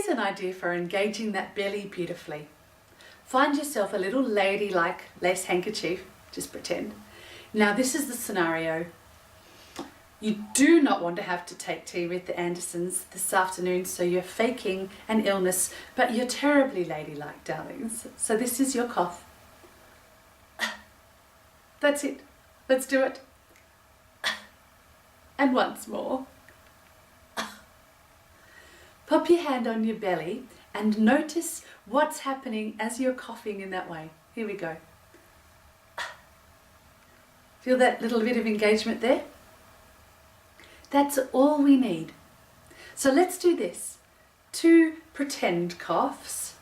Here's an idea for engaging that belly beautifully. Find yourself a little ladylike lace handkerchief, just pretend. Now this is the scenario. You do not want to have to take tea with the Andersons this afternoon, so you're faking an illness, but you're terribly ladylike, darlings. So this is your cough. That's it. Let's do it. And once more. Pop your hand on your belly and notice what's happening as you're coughing in that way. Here we go. Feel that little bit of engagement there? That's all we need. So let's do this. 2 pretend coughs,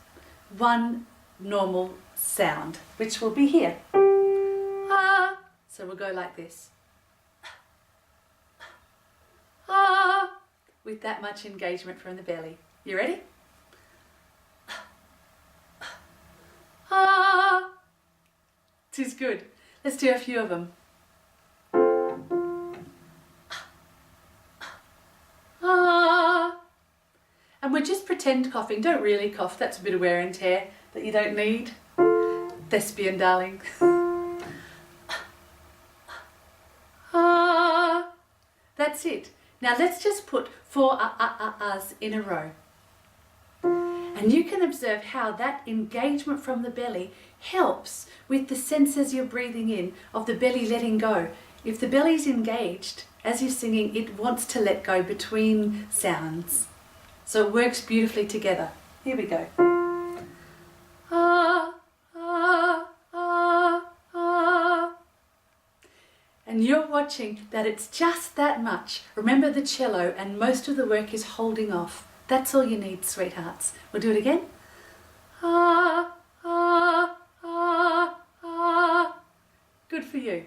1 normal sound, which will be here. Ah. So we'll go like this. Ah. With that much engagement from the belly. You ready? Ah. Tis good. Let's do a few of them. Ah. And we're just pretend coughing. Don't really cough. That's a bit of wear and tear that you don't need. Thespian, darling. Ah. That's it. Now let's just put 4 ahs in a row. And you can observe how that engagement from the belly helps with the sense as you're breathing in of the belly letting go. If the belly's engaged, as you're singing, it wants to let go between sounds. So it works beautifully together. Here we go. Ah, ah, ah, ah. And you're watching that it's just that much. Remember the cello, and most of the work is holding off. That's all you need, sweethearts. We'll do it again. Ah, ah, ah, ah. Good for you.